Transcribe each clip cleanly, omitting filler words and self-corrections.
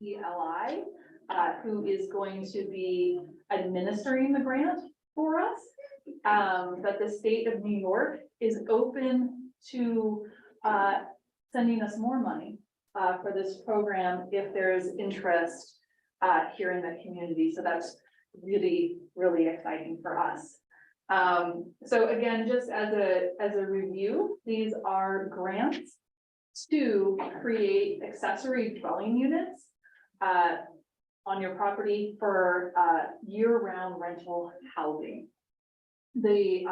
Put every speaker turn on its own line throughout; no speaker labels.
ELI, who is going to be administering the grant for us. But the state of New York is open to sending us more money for this program if there's interest here in the community. So that's really, really exciting for us. So again, just as a review, these are grants to create accessory dwelling units on your property for year-round rental housing. The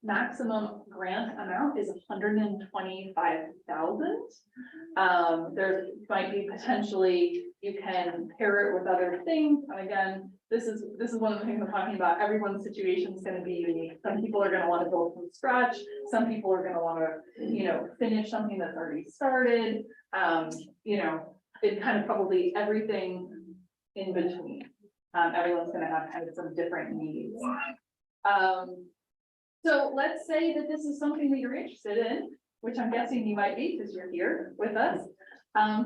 maximum grant amount is $125,000. There might be potentially, you can pair it with other things. And again, this is one of the things I'm talking about. Everyone's situation is going to be unique. Some people are going to want to build from scratch. Some people are going to want to, finish something that's already started. It kind of probably everything in between. Everyone's going to have kind of some different needs. So let's say that this is something that you're interested in, which I'm guessing you might be because you're here with us.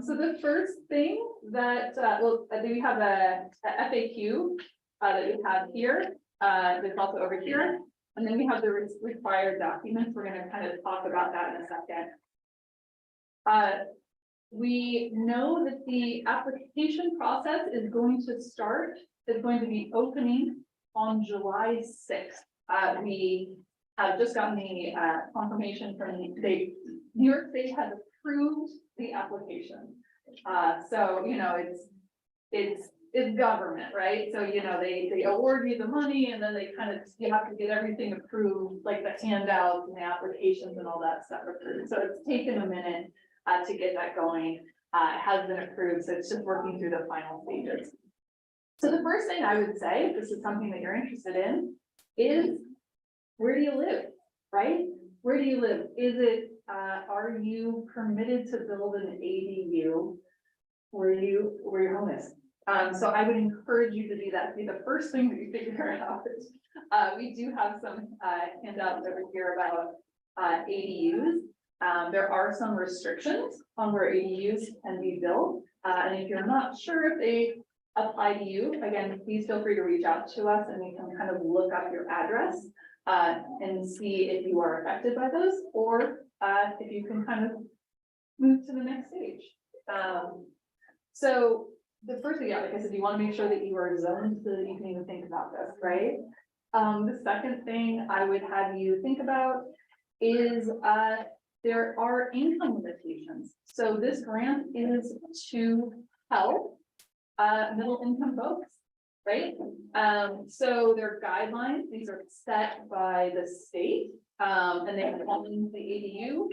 So the first thing that, we have a FAQ that we have here, that's also over here. And then we have the required documents. We're going to kind of talk about that in a second. We know that the application process is going to be opening on July 6th. We have just gotten the confirmation from the state. New York State has approved the application. So, it's government, right? So, they award you the money and then you have to get everything approved, like the handouts and the applications and all that stuff approved. So it's taken a minute to get that going. It has been approved, so it's just working through the final stages. So the first thing I would say, if this is something that you're interested in, is where do you live, right? Where do you live? Is it, are you permitted to build an ADU where your home is? So I would encourage you to do that. Be the first thing that you figure out. We do have some handouts over here about ADUs. There are some restrictions on where ADUs can be built. And if you're not sure if they apply to you, again, please feel free to reach out to us and we can kind of look up your address and see if you are affected by those, or if you can kind of move to the next stage. So the first thing, like I said, you want to make sure that you are zoned so that you can even think about this, right? The second thing I would have you think about is there are income limitations. So this grant is to help middle income folks, right? So there are guidelines. These are set by the state, and they come in the ADU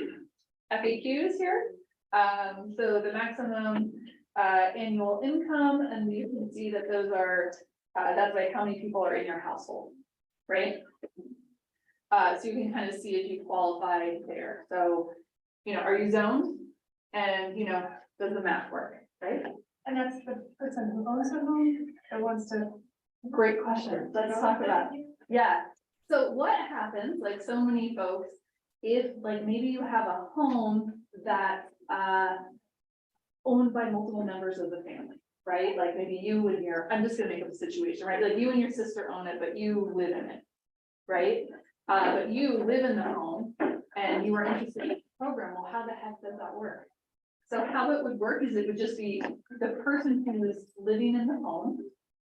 FAQs here. So the maximum annual income, and you can see that those are that's like how many people are in your household, right? So you can kind of see if you qualify there. So, are you zoned? And, does the math work, right?
And that's the person who owns the home or wants to.
Great question. Let's talk about it. Yeah. So what happens, like so many folks, if like maybe you have a home that's owned by multiple members of the family, right? Like maybe you and I'm just gonna make up a situation, right? Like you and your sister own it, but you live in it, right? But you live in the home and you are interested in the program. Well, how the heck does that work? So how it would work is it would just be the person who is living in the home.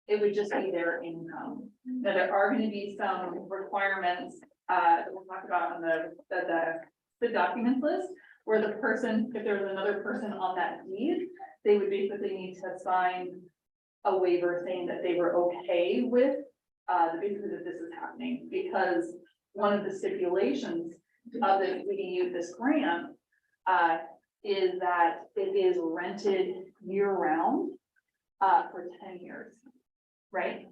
It would just be their income. Now there are going to be some requirements that we'll talk about on the documents list, where the person, if there's another person on that deed, they would basically need to sign a waiver saying that they were okay with basically that this is happening, because one of the stipulations of this grant is that it is rented year-round for 10 years, right?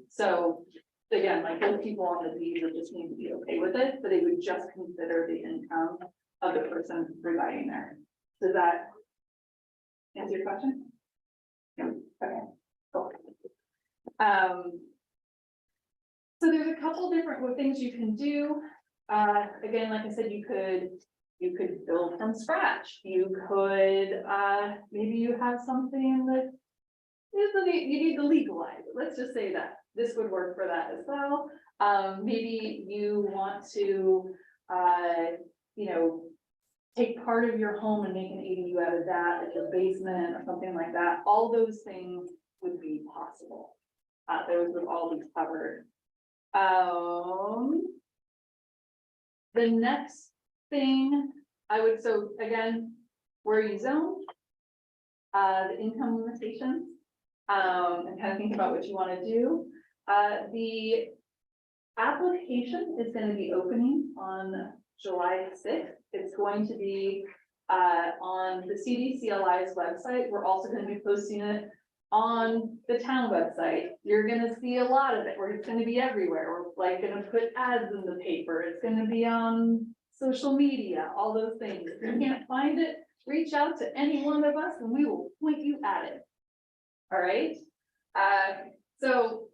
So again, like those people on the deed would just need to be okay with it, but they would just consider the income of the person residing there. Does that answer your question? Yeah. Okay, cool. So there's a couple different things you can do. Again, like I said, you could You could build from scratch. You could, maybe you have something that you need to legalize it. Let's just say that this would work for that as well. Maybe you want to, you know, take part of your home and make an ADU out of that, like your basement or something like that. All those things would be possible. Those would all be covered. The next thing I would, so again, where you zone, the income limitations, and kind of think about what you want to do. The application is going to be opening on July 6th. It's going to be on the CDCLI's website. We're also going to be posting it on the town website. You're going to see a lot of it, where it's going to be everywhere. We're like going to put ads in the paper. It's going to be on social media, all those things. If you can't find it, reach out to any one of us and we will point you at it. All right. So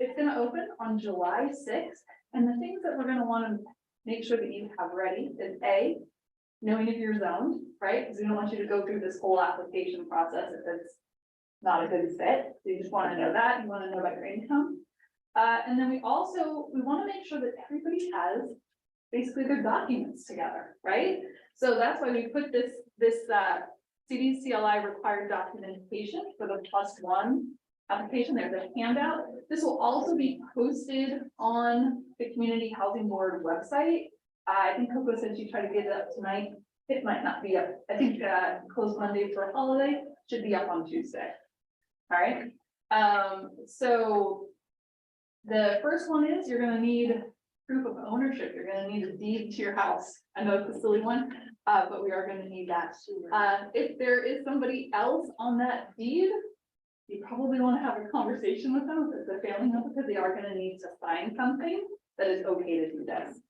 it's going to open on July 6th. And the things that we're going to want to make sure that you have ready is A, knowing if you're zoned, right? Because we don't want you to go through this whole application process if it's not a good fit. So you just want to know that. You want to know about your income. And then we want to make sure that everybody has basically their documents together, right? So that's why we put this CDCLI required documentation for the +1 application. There's a handout. This will also be posted on the Community Housing Board website. I think Coco said she tried to get it up tonight. It might not be up. I think closed Monday for a holiday, should be up on Tuesday. All right. So the first one is you're going to need proof of ownership. You're going to need a deed to your house. I know it's a silly one, but we are going to need that. If there is somebody else on that deed, you probably want to have a conversation with them if it's a family member, because they are going to need to sign something that is okay to do this.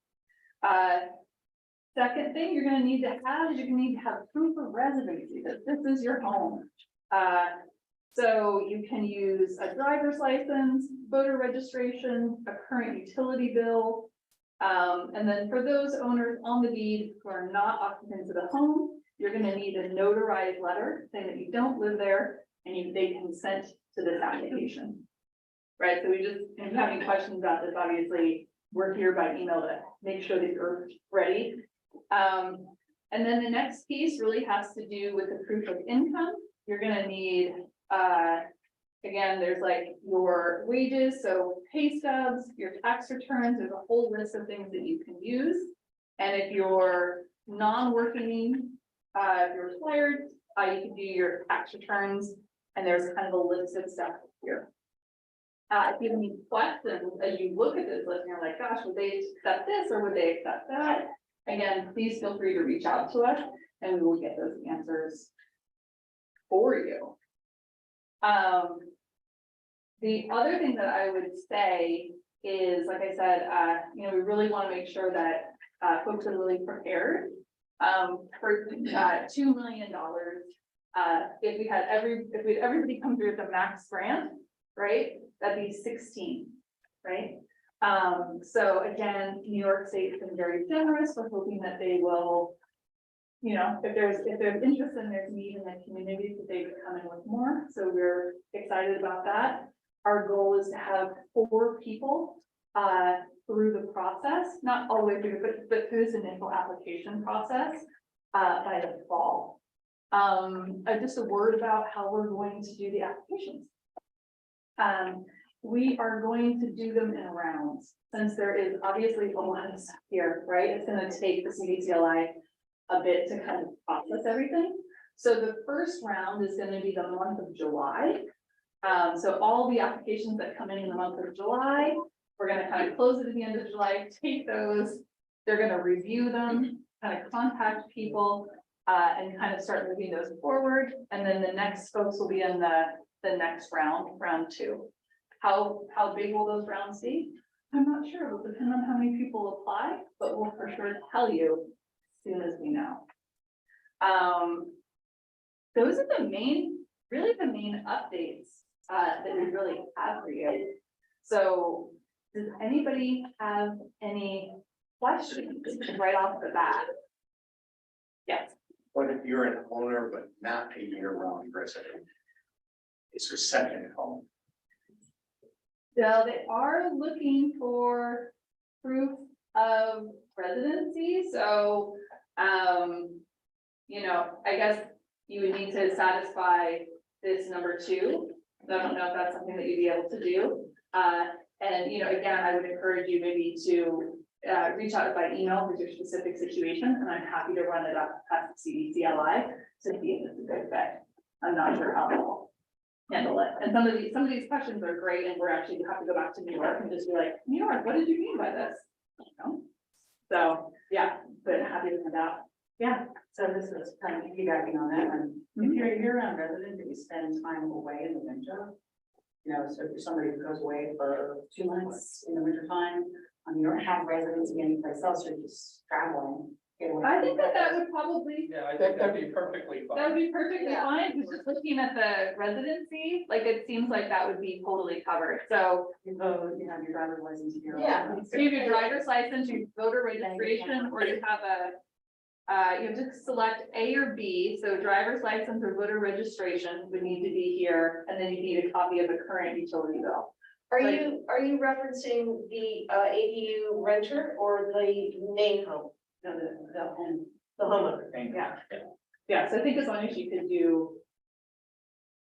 Second thing you're going to need to have is you're going to need to have proof of residency, that this is your home. So you can use a driver's license, voter registration, a current utility bill. And then for those owners on the deed who are not occupants of the home, you're going to need a notarized letter saying that you don't live there and they consent to this application. Right, so if you have any questions about this, obviously, we're here by email to make sure that you're ready. And then the next piece really has to do with the proof of income. You're going to need, again, there's like your wages, so pay stubs, your tax returns, there's a whole list of things that you can use. And if you're non-working, if you're retired, you can do your tax returns, and there's kind of a list of stuff here. If you have any questions as you look at this list, and you're like, gosh, would they accept this or would they accept that? Again, please feel free to reach out to us and we will get those answers for you. The other thing that I would say is, like I said, we really want to make sure that folks are really prepared for $2 million. If we had everybody come through the max grant, right? That'd be 16, right? So again, New York State has been very generous. We're hoping that they will, if there's interest and there's need in the community, that they would come in with more. So we're excited about that. Our goal is to have 4 people through the process, not all the way through, but through this initial application process by the fall. Just a word about how we're going to do the applications. We are going to do them in rounds, since there is obviously a lot of stuff here, right? It's going to take the CDCLI a bit to kind of process everything. So the first round is going to be the month of July. So all the applications that come in the month of July, we're going to kind of close it at the end of July, take those, they're going to review them, kind of contact people, and kind of start moving those forward. And then the next folks will be in the next round, round 2. How big will those rounds be? I'm not sure. It will depend on how many people apply, but we'll for sure tell you as soon as we know. Those are the main updates that we really have for you. So does anybody have any questions right off the bat? Yes,
What if you're an owner but not a year-round resident? It's your second home.
so they are looking for proof of residency, so, you know, I guess you would need to satisfy this number 2. So I don't know if that's something that you'd be able to do. And, you know, again, I would encourage you maybe to reach out by email with your specific situation, and I'm happy to run it up at CDCLI to see if it's a good fit. I'm not sure how they'll handle it. And some of these questions are great, and we're actually have to go back to New York and just be like, New York, what did you mean by this? You know? So, yeah, but happy to find out.
Yeah, so this is kind of piggybacking on that one. If you're a year-round resident, but you spend time away in the winter. You know, so if you're somebody who goes away for 2 months in the winter time, you don't have residency anyplace else, you're just traveling. get away
I
from
think that would probably,
Yeah, I think that'd be perfectly
that
fine.
would be perfectly
Yeah.
fine, because just looking at the residency, like, it seems like that would be totally covered, so.
You vote, you have your driver's license. You're
Yeah.
So you have your driver's license, your voter registration, or you have you have to select A or B, so driver's license or voter registration would need to be here, and then you need a copy of a current utility bill.
Are you referencing the ADU renter or the main home,
No, the home.
the homeowner?
Yeah. Yeah, so I think as long as you could do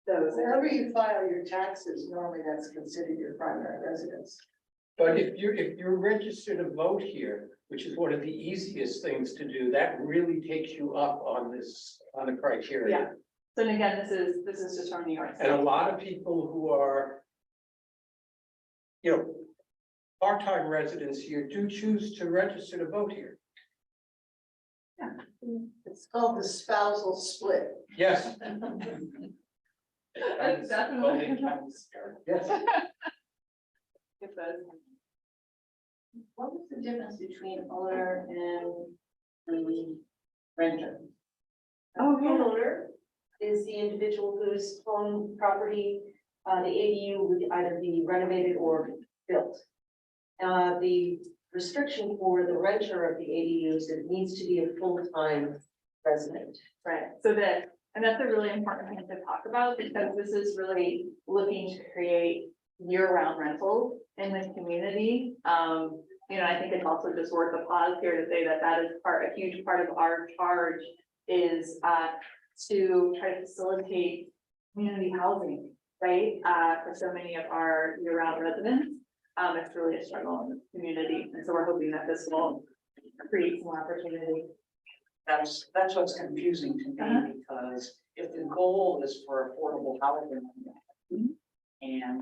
those.
Wherever you file your taxes, normally that's considered your primary residence.
But if you're registered to vote here, which is one of the easiest things to do, that really takes you up on the criteria.
Yeah. So and again, this is just from New York.
And a lot of people who are, part-time residents here do choose to register to vote here.
It's called the spousal split.
Yes,
That's definitely.
yes.
It does.
What was the difference between owner and renter?
Oh,
Homeowner is the individual whose home property, the ADU would either be renovated or built. The restriction for the renter of the ADU is that it needs to be a full-time resident.
Right, so and that's a really important thing to talk about, because this is really looking to create year-round rentals in the community. I think it's also just worth a pause here to say that is a huge part of our charge is to try to facilitate community housing, right? For so many of our year-round residents, it's really a struggle in the community, and so we're hoping that this will create some opportunity.
That's what's confusing to me, because if the goal is for affordable housing. And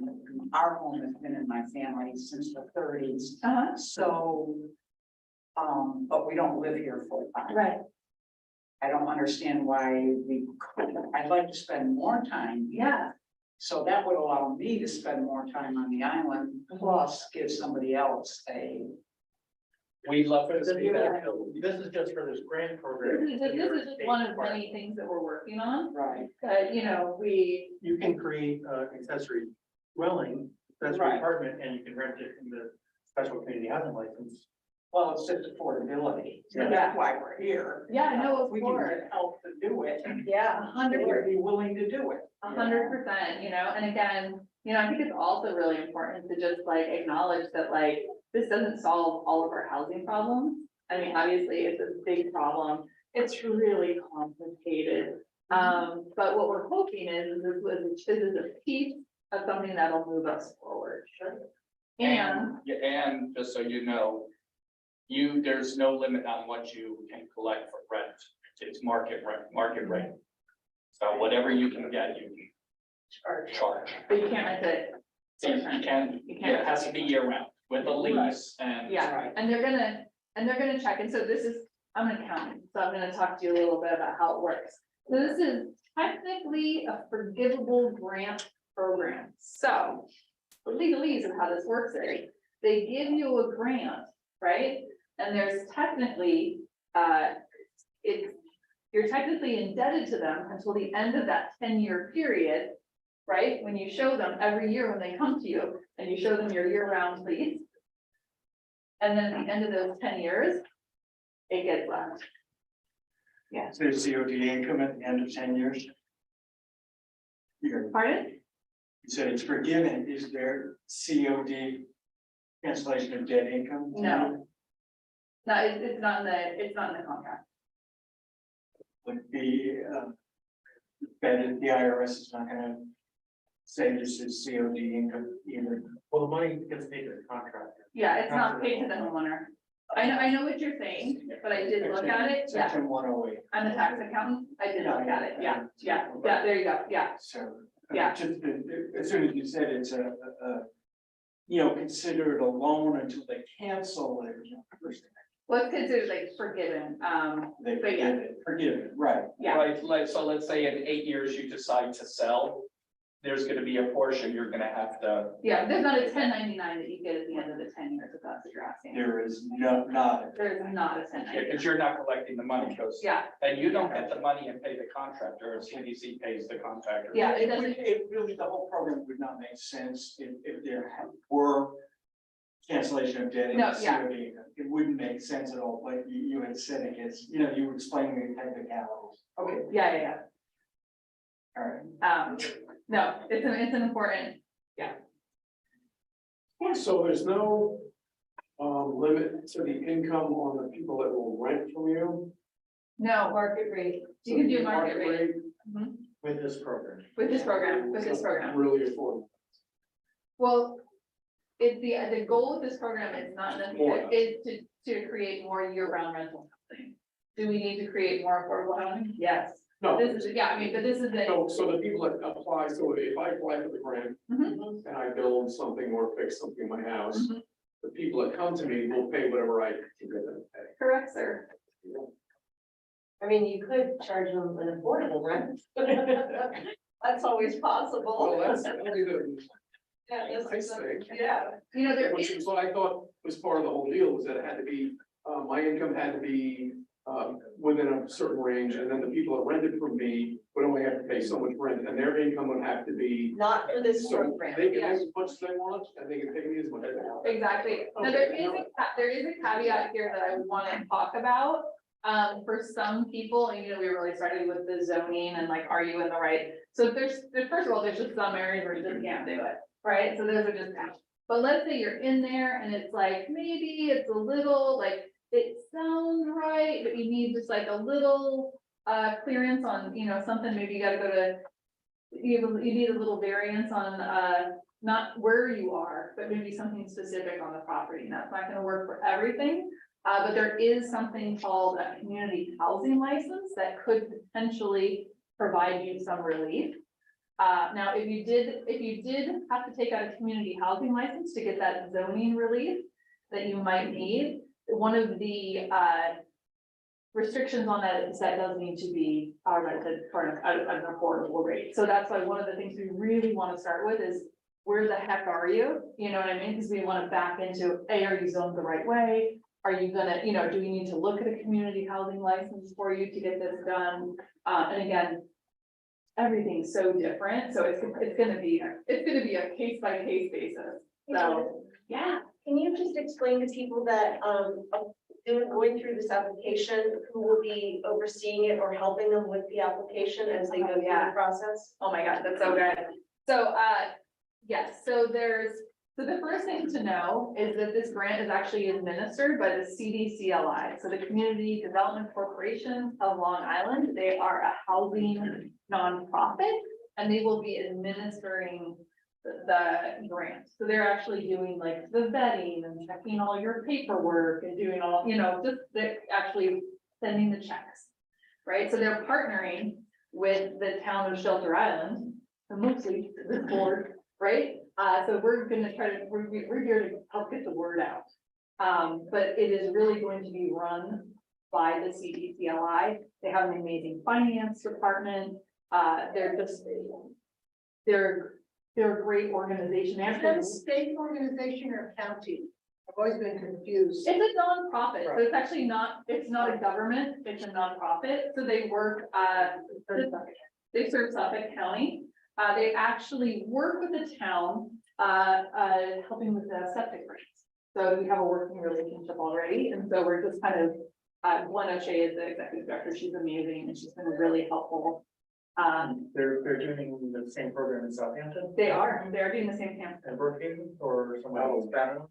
our home has been in my family since the 30s, so. But we don't live here full time.
Right.
I don't understand why I'd like to spend more time.
Yeah.
So that would allow me to spend more time on the island, plus give somebody else
We'd love to see that. This is just for this grant program.
This is just one of many things that we're working on,
right.
but,
You can create accessory dwelling, accessory
Right.
apartment, and you can rent it in the special community housing license.
Well, it's just affordability. So
Yeah.
that's why we're here.
Yeah, I know, of
If we can
course.
get help to do it,
Yeah,
we would be willing to do it.
100%, and again, I think it's also really important to just acknowledge that this doesn't solve all of our housing problems. I mean, obviously, it's a big problem. It's really complicated. But what we're hoping is this is a piece of something that'll move us forward. And
And just so you know, there's no limit on what you can collect for rent. It's market rate. So whatever you can get, you can charge.
but you can't rent it.
You can, it has to be year round with a lease and.
Yeah,
Right.
and they're gonna check, and so I'm an accountant, so I'm gonna talk to you a little bit about how it works. So this is technically a forgivable grant program, so the legalese of how this works is, they give you a grant, right? And there's technically, you're technically indebted to them until the end of that 10-year period, right? When you show them every year when they come to you and you show them your year-round lease. And then at the end of those 10 years, it gets left.
Is there COD income at the end of 10 years?
Pardon?
You said it's forgiven. Is there COD cancellation of debt income?
No. No, it's not in the contract.
Would be, that the IRS is not gonna say this is COD income either.
Well, the money gets paid to the contractor.
Yeah, it's not paid to the homeowner. I know what you're saying, but I did look at it, yeah,
Section 108.
I'm a tax accountant, I did look at it, yeah, there you go, yeah.
So.
Yeah.
Just, as soon as you said it's considered a loan until they cancel it.
Well, it's considered like forgiven,
They
But yeah.
forgive it, right.
yeah,
Right, like, so let's say in 8 years you decide to sell, there's gonna be a portion you're gonna have to.
yeah, there's not a 1099 that you get at the end of the 10 years, if that's what you're asking.
There is not.
There's not a 1099,
Because you're not collecting the money, because,
yeah,
and you don't get the money and pay the contractor, CDC pays the contractor.
yeah, it doesn't,
It really, the whole program would not make sense if there were cancellation of debt. in
No, yeah.
COD. It wouldn't make sense at all, but you had said it gets, you were explaining the technicalities. Okay,
yeah.
all right.
No, it's an important,
So there's no limit to the income on the people that will rent from you?
no,
Market rate.
you can do market rate Mhm.
With this program.
with this program,
Really affordable.
Well, the goal of this program is not necessarily, is to create more year-round rental housing. Do we need to create more affordable housing? Yes.
No,
This is, yeah, I mean, but this is the,
so the people that apply, so if I apply for the grant
Mhm.
and I build something or fix something in my house,
Mhm.
the people that come to me will pay whatever I can get them to pay.
correct, sir.
I mean, you could charge them an affordable rent. That's always possible.
Well, that's only the,
Yeah, this
I
is a-
think.
Yeah.
You know, there
which
is,
is what I thought was part of the whole deal, was that it had to be, my income had to be within a certain range, and then the people that rented from me would only have to pay so much rent, and their income would have to be.
Not for this
So
program.
they can
yeah.
make as much as they want, and they can pay me as much as they want.
exactly. Now, there is a caveat here that I want to talk about. For some people, and we really started with the zoning and like, are you in the right? So first of all, there's just some areas where you just can't do it, right? So those are just, but let's say you're in there and it's like, maybe it's a little, like, it sounds right, but you need just like a little, clearance on, something, maybe you gotta go to, you need a little variance on, not where you are, but maybe something specific on the property, and that's not gonna work for everything. But there is something called a community housing license that could potentially provide you some relief. Now, if you did have to take out a community housing license to get that zoning relief that you might need, one of the, restrictions on that is that does need to be rented for an affordable rate. So that's why one of the things we really want to start with is, where the heck are you? You know what I mean? Because we want to back into, A, are you zoned the right way? Are you gonna, do we need to look at a community housing license for you to get this done? And again, everything's so different, so it's gonna be a case by case basis. So, yeah.
Can you just explain to people that, going through this application, who will be overseeing it or helping them with the application as they go through the process?
Oh my God, that's so good. So, yes, so the first thing to know is that this grant is actually administered by the CDCLI, so the Community Development Corporation of Long Island. They are a housing nonprofit, and they will be administering the grant. So they're actually doing like the vetting and checking all your paperwork and doing all, just they're actually sending the checks, right? So they're partnering with the town of Shelter Island, and mostly the board, right? So we're gonna we're here to help get the word out. But it is really going to be run by the CDCLI. They have an amazing finance department. They're a great organization. They
Is that a
actually,
state organization or county? I've always been confused.
it's a nonprofit, so it's actually it's not a government, it's a nonprofit. So they work, they serve Suffolk County. They actually work with the town, helping with the septic rates. So we have a working relationship already, and so we're just kind of Gwen O'Shea is the executive director. She's amazing and she's been really helpful.
They're doing the same program in Southampton
They're doing the same thing.
and Brookhaven or somewhere else, Baton?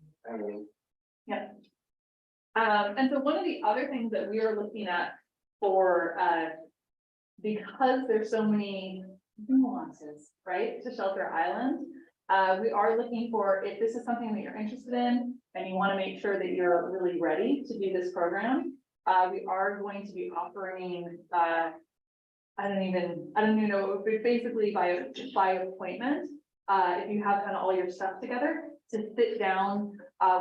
And so one of the other things that we are looking at for, because there's so many nuances, right, to Shelter Island. We are looking for, if this is something that you're interested in and you want to make sure that you're really ready to do this program, we are going to be offering, I don't even know, but basically by appointment, if you have kind of all your stuff together, to sit down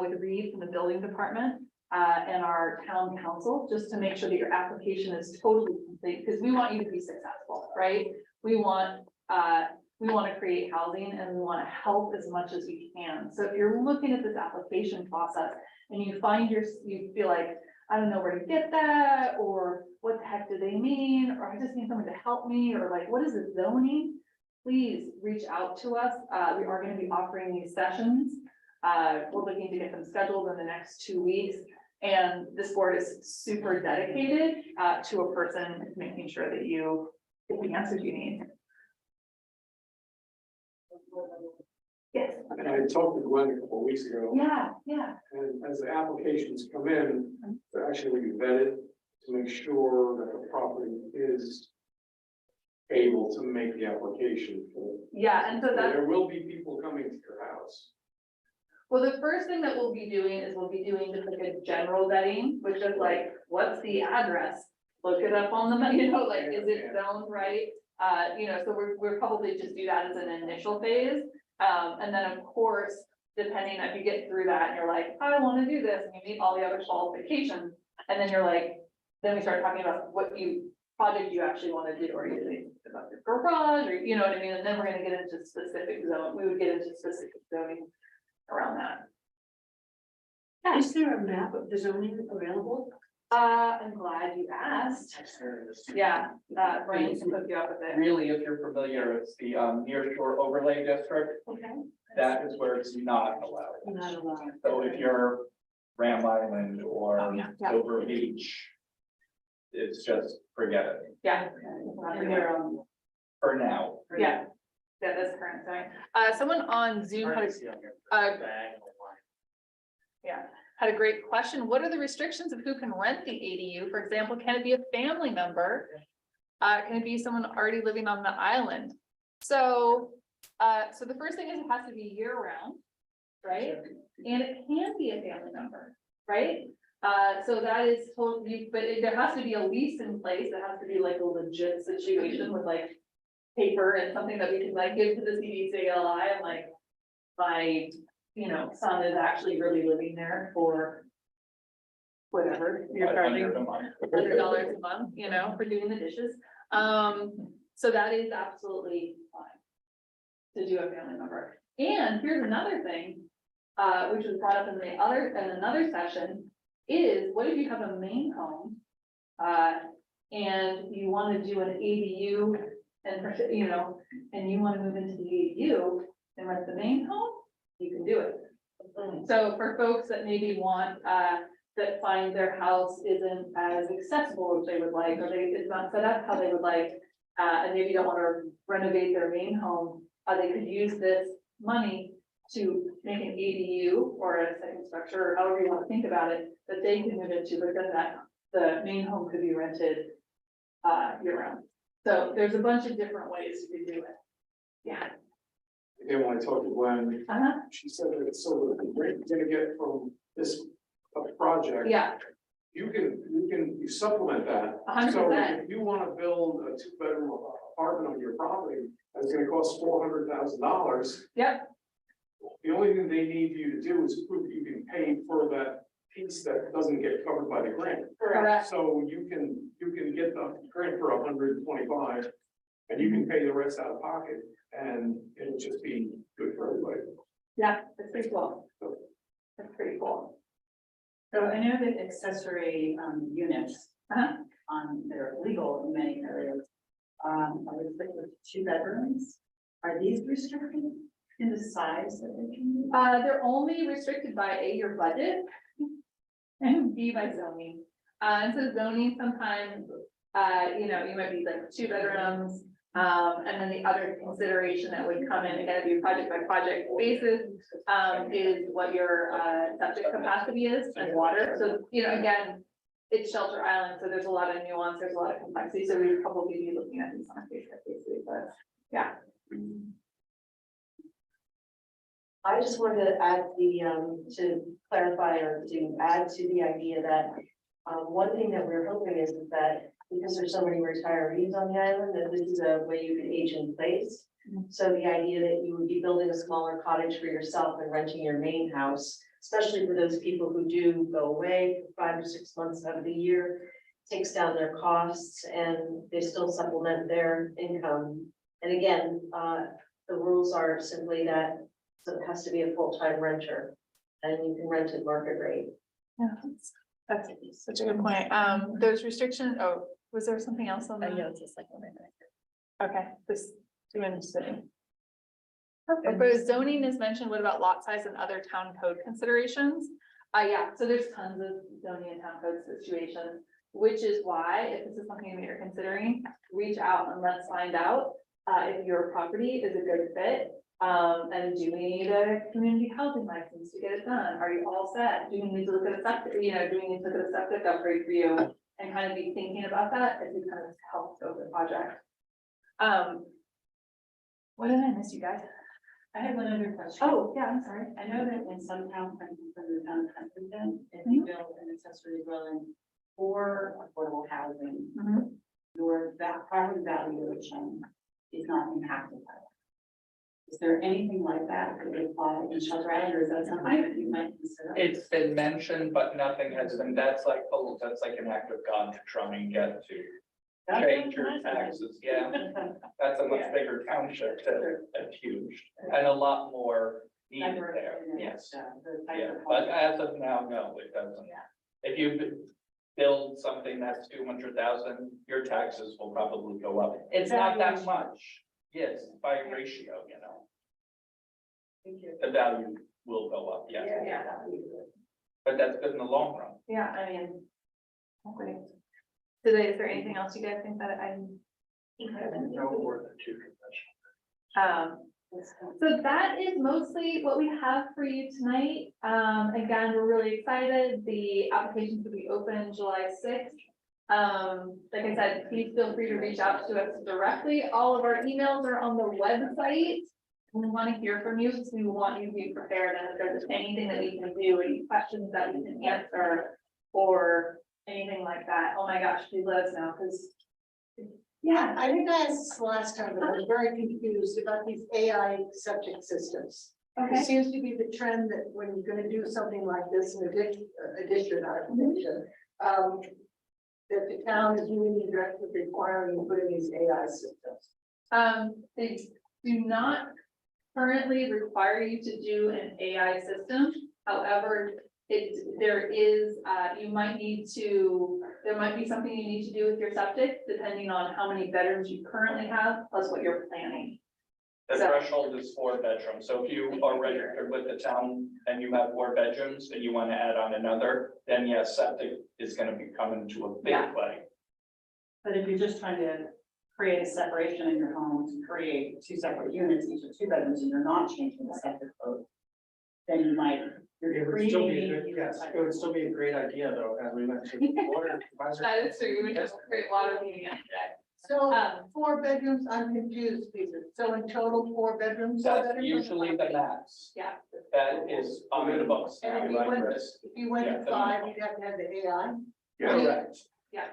with Reed from the building department and our town council, just to make sure that your application is totally complete, because we want you to be successful, right? We want to create housing and we want to help as much as we can. So if you're looking at this application process and you find you feel like, I don't know where to get that, or what the heck do they mean, or I just need someone to help me, or like, what is the zoning? Please reach out to us. We are going to be offering these sessions. We're looking to get them scheduled in the next 2 weeks. And this board is super dedicated to a person making sure that you get the answers you need. Yes.
And I talked to Glenn a couple of weeks ago,
Yeah.
and as the applications come in, they're actually vetted to make sure that the property is able to make the application.
Yeah, and so that's,
There will be people coming to your house.
well, the first thing that we'll be doing is we'll be doing just like a general vetting, which is like, what's the address? Look it up on the, is it zoned right? So we're probably just do that as an initial phase. And then of course, depending if you get through that and you're like, I want to do this, and you meet all the other qualifications, and then you're like, then we start talking about what project you actually want to do, or you think about your garage, or you know what I mean, and then we're gonna get into specific zone, we would get into specific zoning around that.
Is there a map of the zoning available?
I'm glad you asked. Yeah, Brian can hook you up with it.
Really, if you're familiar, it's the nearshore overlay district.
Okay.
That is where it's not allowed.
Not allowed.
So if you're Ram Island or
Oh, yeah.
Silver Beach, it's just forget it
Yeah.
And they're,
for now.
Yeah, that's current zoning. Someone on Zoom had a great question. What are the restrictions of who can rent the ADU? For example, can it be a family member? Can it be someone already living on the island? So the first thing is it has to be year round, right? And it can be a family member, right? So that is totally, but there has to be a lease in place. It has to be like a legit situation with like paper and something that we can like give to the CDCLI and like my, son is actually really living there for whatever you're charging. $100 a month, for doing the dishes. So that is absolutely fine to do a family member. And here's another thing, which was brought up in another session, is what if you have a main home, and you want to do an ADU, and and you want to move into the ADU and rent the main home, you can do it. So for folks that maybe want, that find their house isn't as accessible as they would like, or it's not set up how they would like, and maybe don't want to renovate their main home, they could use this money to make an ADU or a second structure, or however you want to think about it, that they can move into, but then the main home could be rented year round. So there's a bunch of different ways you can do it. Yeah.
Again, when I talked to Gwen,
Uh-huh.
she said that it's so the rate you're gonna get from this project.
Yeah,
You supplement that.
100%.
So if you wanna build a 2-bedroom apartment on your property, that's gonna cost $400,000.
Yep.
The only thing they need you to do is prove you can pay for that piece that doesn't get covered by the grant.
correct.
So you can get the grant for 125, and you can pay the rest out of pocket, and it'll just be good for everybody.
Yeah, that's pretty cool. That's pretty cool.
So I know that accessory units
Uh-huh.
they're legal in many areas. I would think with 2 bedrooms, are these restricted in the size that they can be?
They're only restricted by A, your budget, and B, by zoning. And so zoning sometimes, you know, you might be like 2 bedrooms. And then the other consideration that would come in, again, it'd be project by project basis, is what your, septic capacity is and water. So, you know, again, it's Shelter Island, so there's a lot of nuance, there's a lot of complexity, so we'd probably be looking at these on a case by case basis, but, yeah.
I just wanted to add to clarify or to add to the idea that, one thing that we're hoping is that because there's so many retirees on the island, that this is a way you can age in place. So the idea that you would be building a smaller cottage for yourself and renting your main house, especially for those people who do go away for 5 or 6 months out of the year, takes down their costs and they still supplement their income. And again, the rules are simply that so it has to be a full-time renter and you can rent at market rate.
Yeah, that's such a good point. There's restriction, oh, was there something else on that?
it's just like.
Okay, this, 2 minutes sitting. Perfect, but zoning is mentioned, what about lot size and other town code considerations? Yeah, so there's tons of zoning and town code situations, which is why, if this is something that you're considering, reach out and let's find out if your property is a good fit. And do we need a community housing license to get it done? Are you all set? Do we need to look at a septic, you know, do we need to look at a septic upgrade for you? And kind of be thinking about that as we kind of help scope the project. What did I miss, you guys?
I have another question.
Oh, yeah, I'm sorry.
I know that in some towns, for instance, in the town of Huntington, if you build an accessory dwelling for affordable housing,
Mhm.
your property valuation is not impacted by that. Is there anything like that that would apply in Shelter Island, or is that something that you might consider?
It's been mentioned, but nothing has been, that's like an act of God to try and get to change your taxes, yeah. That's a much bigger township to, that's huge, and a lot more needed there, yes. Yeah, but as of now, no, it doesn't. If you build something that's 200,000, your taxes will probably go up. It's not that much, yes, by ratio, you know. The value will go up, yes,
Yeah.
but that's good in the long run.
Yeah, I mean. Okay. Today, is there anything else you guys think that
No more than 2
so that is mostly what we have for you tonight. Again, we're really excited. The applications will be open July 6th. Like I said, please feel free to reach out to us directly. All of our emails are on the website. We want to hear from you because we want you to be prepared, and if there's anything that we can do, any questions that we can answer or anything like that, oh my gosh, please let us know, because
Yeah, I think I asked this last time, but I was very confused about these AI septic systems. It
okay,
seems to be the trend that when you're gonna do something like this in addition, that the town is really directly requiring you put in these AI systems.
they do not currently require you to do an AI system. However, there might be something you need to do with your septic, depending on how many bedrooms you currently have, plus what you're planning.
The threshold is 4 bedrooms, so if you are registered with the town and you have 4 bedrooms and you want to add on another, then yes, septic is gonna be coming to a big
Yeah.
play.
But if you're just trying to create a separation in your home to create 2 separate units, each of 2 bedrooms, and you're not changing the septic code, then you might, you're
It would still be,
creating.
yes, it would still be a great idea though, as we mentioned. Water advisor-
That is true, you would just create water meeting yesterday.
So
Um,
4 bedrooms, I'm confused, Peter. So in total, 4 bedrooms?
That's usually the max.
Yeah.
That is on the books now,
And if you
right,
went,
Chris?
if you went
Yeah,
to
the
5, you'd have to have the AI.
Correct.
Yeah.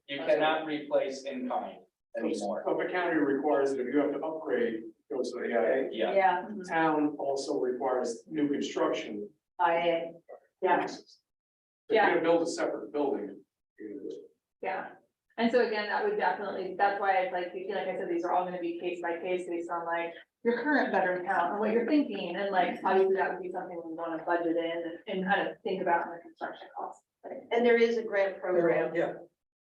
You cannot replace in kind anymore.
Suffolk County requires that if you have to upgrade, it goes to the IA.
Yeah,
Yeah,
Town also requires new construction.
yeah.
If you're gonna build a separate building.
Yeah, and so again, that would definitely, that's why it's like, like I said, these are all gonna be case by case based on like your current bedroom count and what you're thinking, and like, obviously that would be something we wanna budget in and kind of think about in the construction costs.
And there is a grant program
Yeah.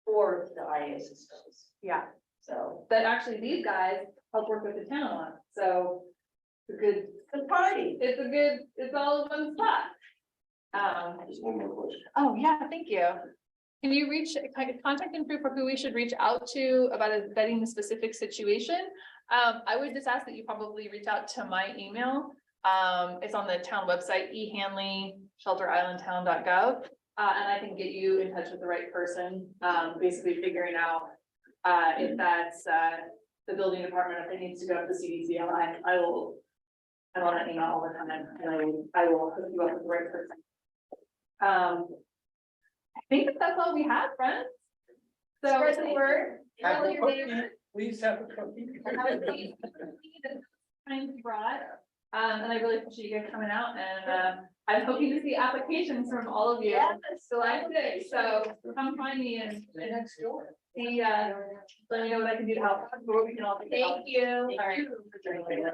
for the IA systems,
Yeah,
so.
that actually these guys help work with the town on, so it's a good,
The party.
it's all in one spot.
Just one more question.
Oh, yeah, thank you. can you contact info for who we should reach out to about vetting the specific situation? I would just ask that you probably reach out to my email. It's on the town website, ehanley.shelterislandtown.gov. And I can get you in touch with the right person, basically figuring out, if that's, the building department, if it needs to go to the CDC, I will. I want to email all the time, and I will hook you up with the right person. I think that's all we have, friends. So
Spread the word.
Have a
Tell your
cookie,
neighbors.
please have a cookie.
Time brought, and I really appreciate you guys coming out, and, I'm hoping to see applications from all of you. July 6th, so come find me and
Next door.
see, let me know what I can do to help, what we can all do.
Thank you.
All right.
Thank you.